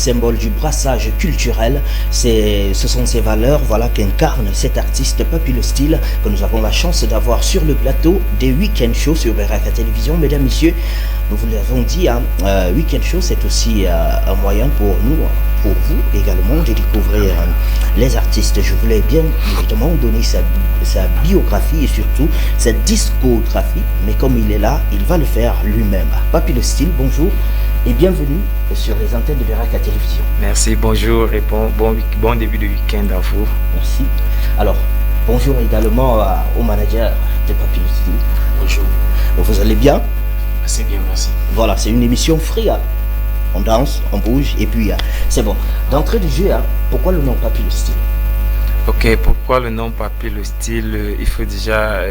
symbole du brassage culturel. Ce sont ces valeurs qu'incarne cet artiste Papy Le Style que nous avons la chance d'avoir sur le plateau des Week-end Shows sur Beraka Télévision. Mesdames, messieurs, nous vous l'avons dit, Week-end Show, c'est aussi un moyen pour nous, pour vous également, de découvrir les artistes. Je voulais bien évidemment donner sa biographie et surtout sa discographie, mais comme il est là, il va le faire lui-même. Papy Le Style, bonjour et bienvenue sur les antennes de Beraka Télévision. Merci, bonjour et bon début de week-end à vous. Merci. Alors, bonjour également au manager de Papy Le Style. Bonjour. Vous allez bien? Assez bien, merci. Voilà, c'est une émission free. On danse, on bouge et puis c'est bon. D'entrée de jeu, pourquoi le nom Papy Le Style? Ok, pourquoi le nom Papy Le Style? Il faut déjà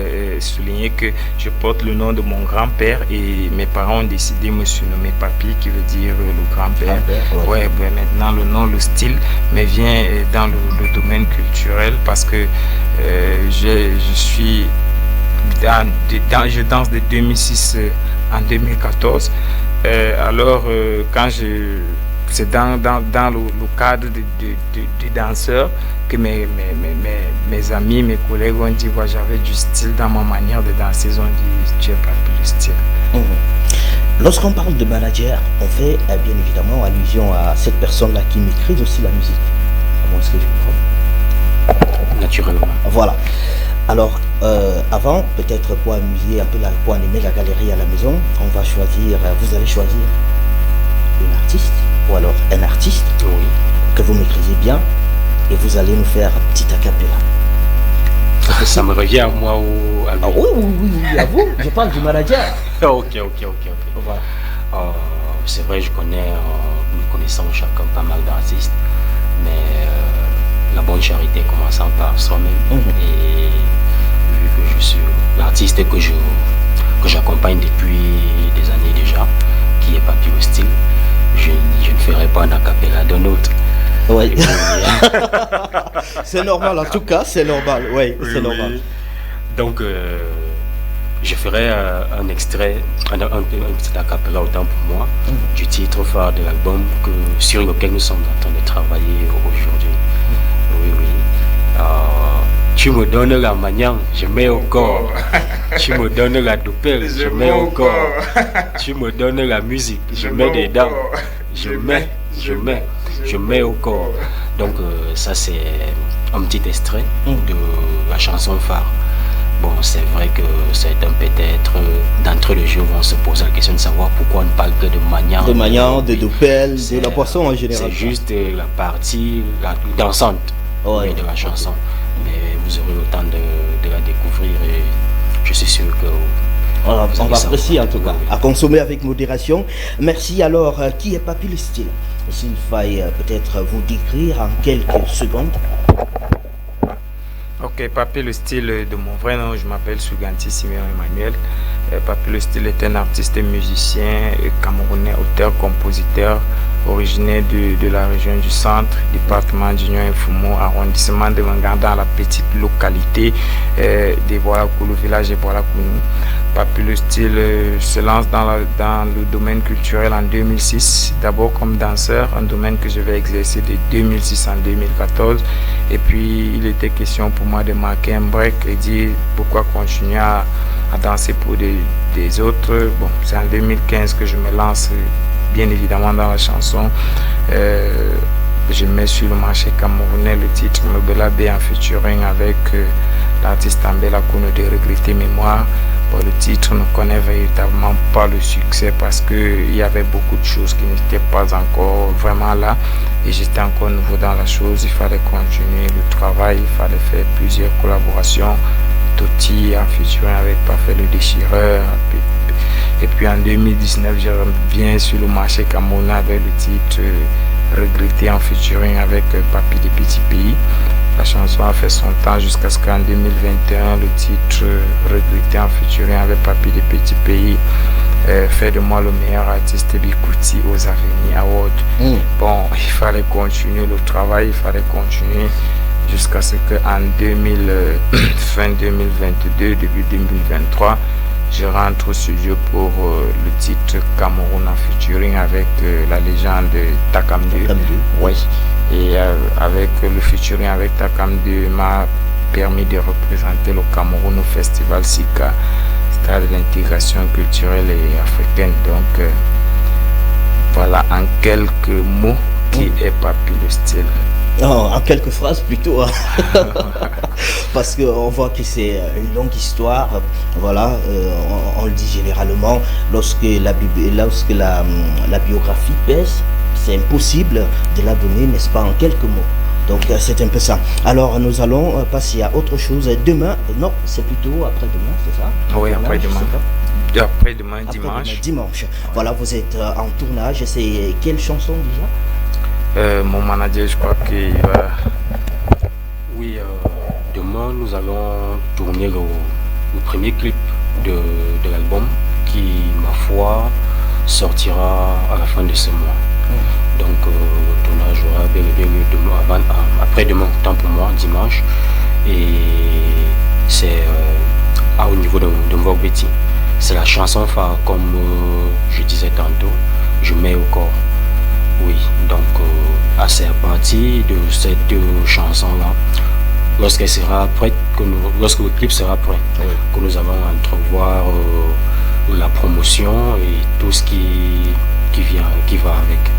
souligner que je porte le nom de mon grand-père et mes parents ont décidé de me surnommer Papy, qui veut dire le grand-père. Ouais, maintenant le nom Le Style me vient dans le domaine culturel parce que je danse de 2006 en 2014. C'est dans le cadre de danseurs que mes amis, mes collègues ont dit j'avais du style dans ma manière de danser. Ils ont dit tu es Papy Le Style. Lorsqu'on parle de manager, on fait bien évidemment allusion à cette personne-là qui maîtrise aussi la musique. Comment est-ce que je comprends? Naturellement. Voilà. Alors, avant, peut-être pour amuser un peu, pour animer la galerie à la maison, vous allez choisir une artiste ou alors un artiste que vous maîtrisez bien et vous allez nous faire un petit acapella. Ça me revient à moi ou à lui? Oui, à vous. Je parle du manager. Ok. Voilà. C'est vrai, nous connaissons chacun pas mal d'artistes, mais la bonne charité commençant par soi-même. Et vu que je suis l'artiste que j'accompagne depuis des années déjà, qui est Papy Le Style, je ne ferai pas un acapella d'un autre. Oui. C'est normal, en tout cas, c'est normal. Oui, c'est normal. Donc, je ferai un extrait, un petit acapella autant pour moi, du titre phare de l'album sur lequel nous sommes en train de travailler aujourd'hui. Oui. Tu me donnes la manière, je mets au corps. Tu me donnes la doupelle, je mets au corps. Tu me donnes la musique, je mets dedans. Je mets au corps. Donc ça c'est un petit extrait de la chanson phare. Bon, c'est vrai que peut-être d'entre les jeux vont se poser la question de savoir pourquoi on ne parle que de manière. De manière, de doupelle, de la poisson en général. C'est juste la partie dansante de la chanson. Mais vous aurez le temps de la découvrir et je suis sûr que on va apprécier en tout cas, à consommer avec modération. Merci. Alors, qui est Papy Le Style? S'il faille peut-être vous décrire en quelques secondes. Ok, Papy Le Style, de mon vrai nom, je m'appelle Suganti Simeon Emmanuel. Papy Le Style est un artiste musicien camerounais, auteur, compositeur, originaire de la région du centre, département d'Union et Fumo, arrondissement de Manga, dans la petite localité de Boalakou, le village de Boalakou. Papy Le Style se lance dans le domaine culturel en 2006, d'abord comme danseur, un domaine que je vais exercer de 2006 en 2014. Et puis il était question pour moi de marquer un break et dire pourquoi continuer à danser pour des autres. Bon, c'est en 2015 que je me lance bien évidemment dans la chanson. Je mets sur le marché camerounais le titre Mobela B en featuring avec l'artiste Ambela Kuno de Regretter Mémoire. Bon, le titre ne connaît véritablement pas le succès parce qu'il y avait beaucoup de choses qui n'étaient pas encore vraiment là et j'étais encore nouveau dans la chose. Il fallait continuer le travail, il fallait faire plusieurs collaborations. Toti en featuring avec Parfait le Déchireur. Et puis en 2019, je reviens sur le marché camerounais avec le titre Regretter en featuring avec Papy des Petits Pays. La chanson a fait son temps jusqu'à ce qu'en 2021, le titre Regretter en featuring avec Papy des Petits Pays fait de moi le meilleur artiste Bikouti aux Aveni Awards. Bon, il fallait continuer le travail, il fallait continuer jusqu'à ce qu'en fin 2022, début 2023, je rentre au studio pour le titre Cameroun en featuring avec la légende Takamdu. Oui. Et avec le featuring avec Takamdu m'a permis de représenter le Cameroun au festival SICA, Stade de l'intégration culturelle et africaine. Donc voilà en quelques mots qui est Papy le style. Oh, en quelques phrases plutôt, hein. Parce qu'on voit que c'est une longue histoire. Voilà, on le dit généralement, lorsque la biographie pèse, c'est impossible de la donner, n'est-ce pas, en quelques mots. Donc c'est un peu ça. Alors nous allons passer à autre chose. Demain, non, c'est plutôt après-demain, c'est ça? Oui, après-demain. Après-demain, dimanche. Dimanche. Voilà, vous êtes en tournage. C'est quelle chanson déjà? Mon manager, je crois qu'il va... Oui, demain, nous allons tourner le premier clip de l'album qui, ma foi, sortira à la fin de ce mois. Donc, le tournage aura bien et bien après-demain, tant pour moi, dimanche. Et c'est au niveau de Vogue Betty. C'est la chanson phare, comme je disais tantôt, je mets au corps. Oui, donc c'est à partir de cette chanson-là, lorsqu'elle sera prête, lorsque le clip sera prêt, que nous allons entrevoir la promotion et tout ce qui va avec.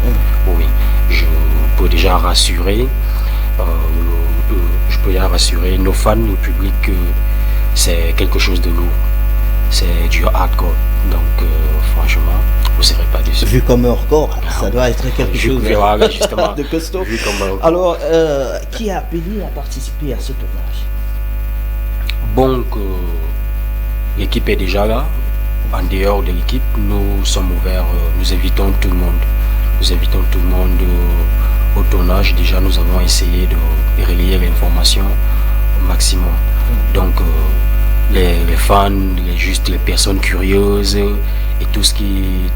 Oui, je peux déjà rassurer, nos fans, le public, que c'est quelque chose de lourd, c'est du hardcore, donc franchement, vous ne serez pas déçus. Vu comme un record, ça doit être quelque chose justement, de costaud. Alors, qui a appelé à participer à ce tournage? Donc, l'équipe est déjà là. En dehors de l'équipe, nous sommes ouverts, nous invitons tout le monde. Nous invitons tout le monde au tournage. Déjà, nous avons essayé de relayer l'information au maximum. Donc, les fans, les personnes curieuses et tout ce qui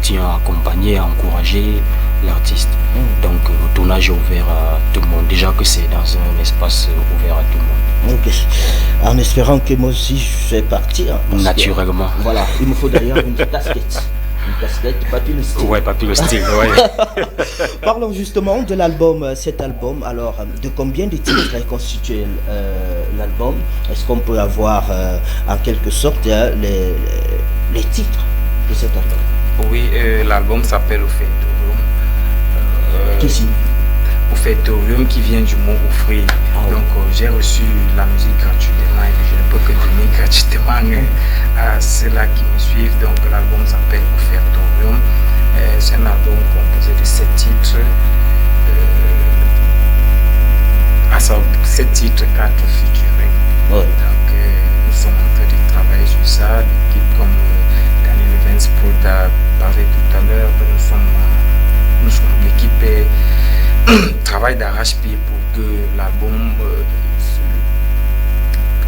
tient à accompagner, à encourager l'artiste. Donc le tournage est ouvert à tout le monde, déjà que c'est dans un espace ouvert à tout le monde. Ok, en espérant que moi aussi je fais partir. Naturellement. Voilà, il me faut d'ailleurs une casquette. Une casquette, Papy le style. Ouais, Papy le style, ouais. Parlons justement de l'album, cet album. Alors, de combien de titres est constitué l'album? Est-ce qu'on peut avoir en quelque sorte les titres de cet album? Oui, l'album s'appelle Offertorium. Qui signifie? Offertorium qui vient du mot offrir. Donc j'ai reçu la musique gratuitement et je ne peux que donner gratuitement à ceux-là qui me suivent. Donc l'album s'appelle Offertorium. C'est un album composé de 7 titres. 7 titres, 4 featuring. Donc nous sommes en train de travailler sur ça. L'équipe comme Daniel Evans Prod a parlé tout à l'heure, l'équipe travaille d'arrache-pied pour que l'album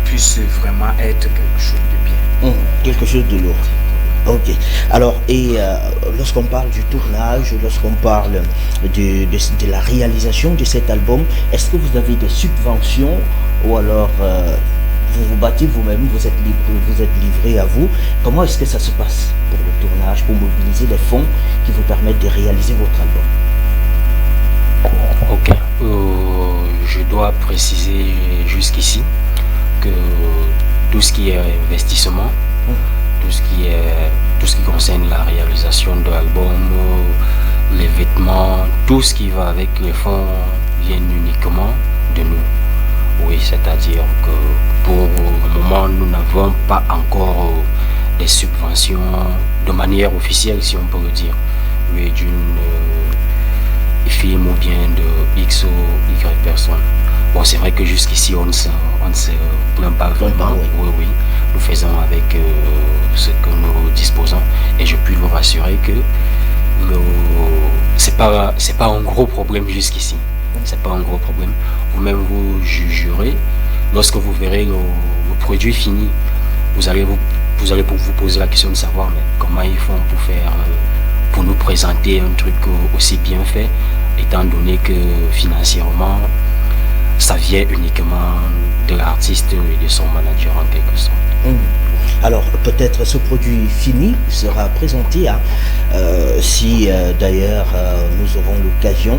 puisse vraiment être quelque chose de bien. Quelque chose de lourd. Ok. Alors, et lorsqu'on parle du tournage, lorsqu'on parle de la réalisation de cet album, est-ce que vous avez des subventions ou alors vous vous battez vous-même, vous êtes livré à vous? Comment est-ce que ça se passe pour le tournage, pour mobiliser les fonds qui vous permettent de réaliser votre album? Ok, je dois préciser jusqu'ici que tout ce qui est investissement, tout ce qui concerne la réalisation de l'album, les vêtements, tout ce qui va avec les fonds viennent uniquement de nous. Oui, c'est-à-dire que pour le moment, nous n'avons pas encore des subventions de manière officielle, si on peut le dire, mais d'une film ou bien de X ou Y personne. Bon, c'est vrai que jusqu'ici, on ne se plaint pas vraiment. Oui, nous faisons avec ce que nous disposons. Et je puis vous rassurer que c'est pas un gros problème jusqu'ici. C'est pas un gros problème. Vous-même vous jugerez lorsque vous verrez le produit fini. Vous allez vous poser la question de savoir mais comment ils font pour nous présenter un truc aussi bien fait, étant donné que financièrement ça vient uniquement de l'artiste et de son manager en quelque sorte. Alors peut-être ce produit fini sera présenté si d'ailleurs nous aurons l'occasion,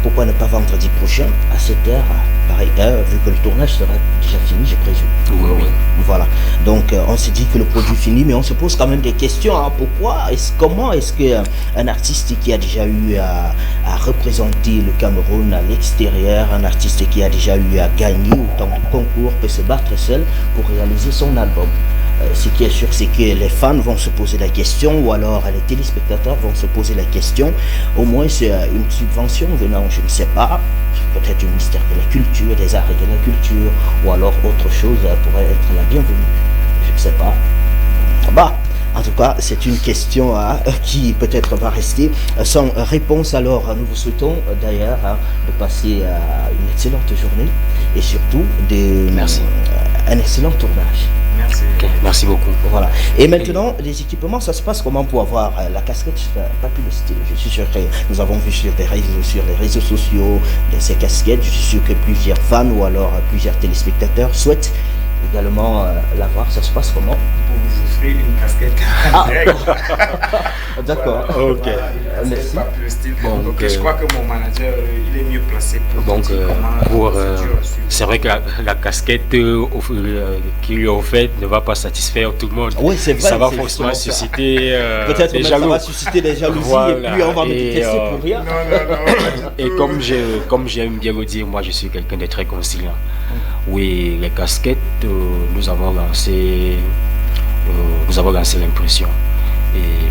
pourquoi ne pas vendredi prochain à 7h, pareil, vu que le tournage sera déjà fini, je présume. Oui. Voilà, donc on s'est dit que le produit fini, mais on se pose quand même des questions. Pourquoi, comment est-ce qu'un artiste qui a déjà eu à représenter le Cameroun à l'extérieur, un artiste qui a déjà eu à gagner autant de concours peut se battre seul pour réaliser son album? Ce qui est sûr, c'est que les fans vont se poser la question, ou alors les téléspectateurs vont se poser la question. Au moins, c'est une subvention venant, je ne sais pas, peut-être du ministère de la Culture, des Arts et de la Culture, ou alors autre chose pourrait être la bienvenue. Je ne sais pas. Bah, en tout cas, c'est une question qui peut-être va rester sans réponse. Alors, nous vous souhaitons d'ailleurs de passer une excellente journée et surtout Merci. Un excellent tournage. Merci. Okay, merci beaucoup. Voilà. Et maintenant, les équipements, ça se passe comment pour avoir la casquette Papy le Style? Je suis sûr que nous avons vu sur les réseaux sociaux de ces casquettes. Je suis sûr que plusieurs fans ou alors plusieurs téléspectateurs souhaitent également l'avoir. Ça se passe comment? Pour vous offrir une casquette. D'accord. Voilà. Ok. Voilà, Merci. Pas plus style. Bon, donc je crois que mon manager il est mieux placé pour donc dire comment c'est vrai que la casquette qui lui est offerte ne va pas satisfaire tout le monde. Oui, c'est vrai. Ça va forcément susciter peut-être des même jaloux. Ça va susciter des jalousies. Voilà. Et puis on va me détester pour rien. Non. Et comme j'aime bien le dire, moi je suis quelqu'un de très conciliant. Oui, les casquettes, nous avons lancé l'impression. Et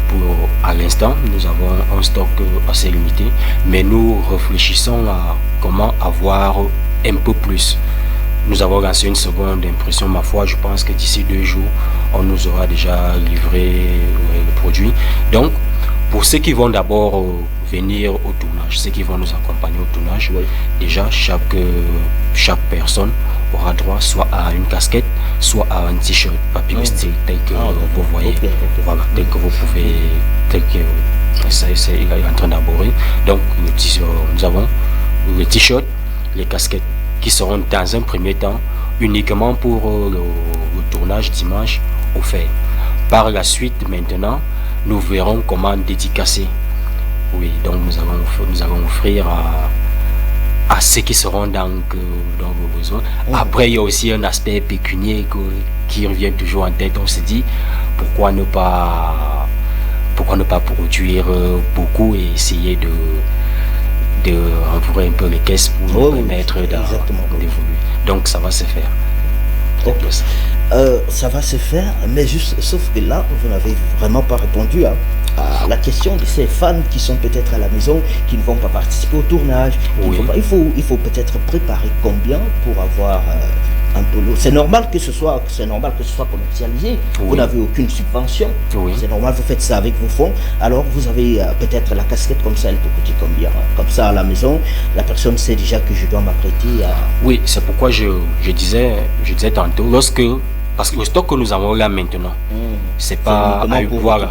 à l'instant, nous avons un stock assez limité, mais nous réfléchissons à comment avoir un peu plus. Nous avons lancé une seconde impression, ma foi, je pense que d'ici 2 jours, on nous aura déjà livré le produit. Donc, pour ceux qui vont d'abord venir au tournage, ceux qui vont nous accompagner au tournage, déjà chaque personne aura droit soit à une casquette, soit à un t-shirt Papy le Style tel que vous voyez, voilà, tel que vous pouvez, tel que il est en train d'aborder. Donc nous avons le t-shirt, les casquettes qui seront dans un premier temps uniquement pour le tournage dimanche offert. Par la suite maintenant, nous verrons comment dédicacer. Oui, donc nous allons offrir à ceux qui seront dans vos besoins. Après, il y a aussi un aspect pécunier qui revient toujours en tête. On se dit, pourquoi ne pas produire beaucoup et essayer de renflouer un peu les caisses pour nous permettre d'évoluer. Donc ça va se faire. Ça va se faire, mais sauf que là, vous n'avez vraiment pas répondu à la question de ces fans qui sont peut-être à la maison, qui ne vont pas participer au tournage. Il faut peut-être préparer combien pour avoir un peu l'eau. C'est normal que ce soit commercialisé. Vous n'avez aucune subvention. C'est normal, vous faites ça avec vos fonds. Alors vous avez peut-être la casquette comme ça, elle peut coûter combien? Comme ça à la maison, la personne sait déjà que je dois m'apprêter à... Oui, c'est pourquoi je disais tantôt, parce que le stock que nous avons là maintenant, c'est pas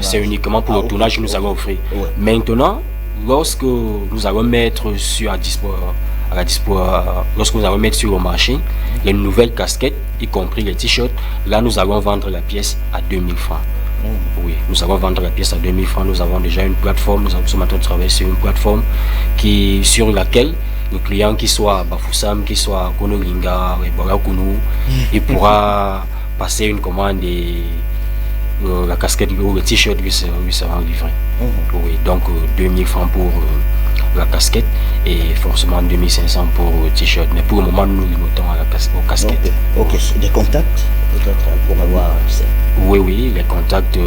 c'est uniquement pour le tournage que nous allons offrir. Maintenant, lorsque nous allons mettre lorsque nous allons mettre sur le marché les nouvelles casquettes, y compris les t-shirts, là nous allons vendre la pièce à 2000 francs. Oui, nous allons vendre la pièce à 2000 francs. Nous avons déjà une plateforme, nous sommes en train de travailler sur une plateforme sur laquelle le client, qui soit Bafoussam, qui soit Konolinga, Ebola Kounou, il pourra passer une commande et la casquette ou le t-shirt lui sera livré. Oui, donc 2000 francs pour la casquette et forcément 2500 pour le t-shirt. Mais pour le moment, nous limitons à aux casquettes. Ok, des contacts peut-être pour avoir accès. Oui, les contacts,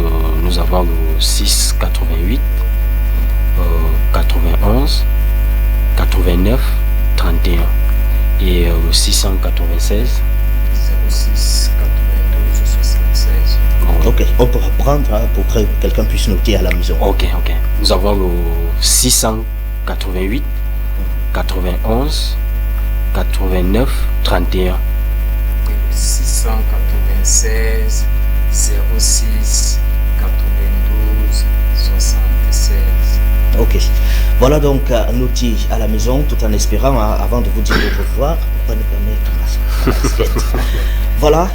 nous avons le 688 91 89 31 et le 696 06 92 76. Ok, on pourra prendre pour que quelqu'un puisse noter à la maison. Ok. Nous avons le 688 91 89 31. 696 06 92 76. Ok. Voilà donc noté à la maison, tout en espérant, avant de vous dire au revoir, pourquoi ne pas mettre la casquette. Voilà,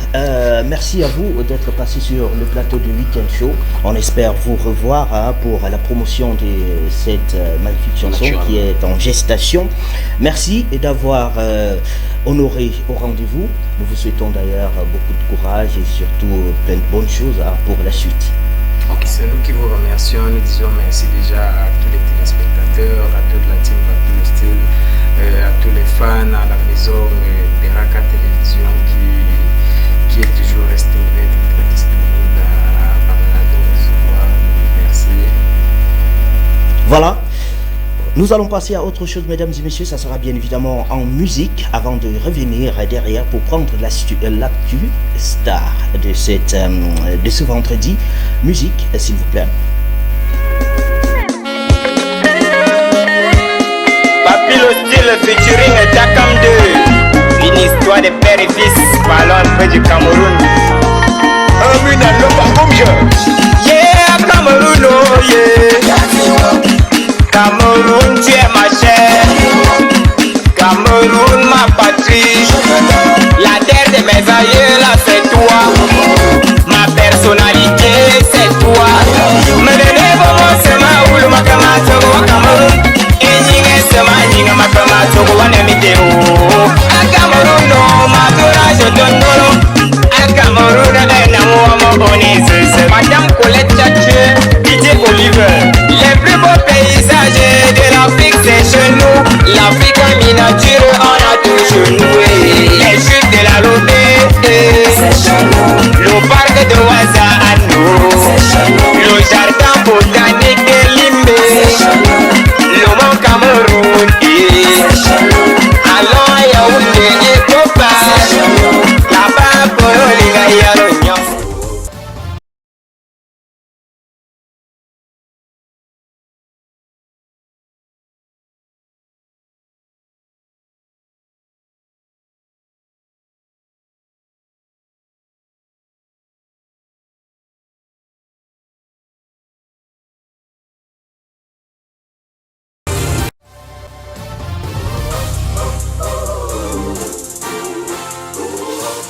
merci à vous d'être passé sur le plateau du Week-end Show. On espère vous revoir pour la promotion de cette magnifique chanson qui est en gestation. Merci d'avoir honoré au rendez-vous. Nous vous souhaitons d'ailleurs beaucoup de courage et surtout plein de bonnes choses pour la suite. C'est nous qui vous remercions. Nous disons merci déjà à tous les téléspectateurs, à toute la team Papillon Style, à tous les fans à la maison de Raka Télévision qui est toujours resté ouvert et très disponible à nous recevoir. Merci. Voilà. Nous allons passer à autre chose, mesdames et messieurs. Ça sera bien évidemment en musique avant de revenir derrière pour prendre l'actu star de ce vendredi. Musique, s'il vous plaît. Papillon Style featuring Takam 2. Une histoire de père et fils. Parlons un peu du Cameroun. Un but dans le parcours. Yeah, Cameroun, oh yeah. Cameroun, tu es ma chair. Cameroun, ma patrie. La terre de mes aïeux, là, c'est toi. Ma personnalité, c'est toi. Me donnez vraiment ce ma ou le makamato au Cameroun. Et n'y ce ma n'y makamato au Anemite. À Cameroun, non, ma courage, je donne.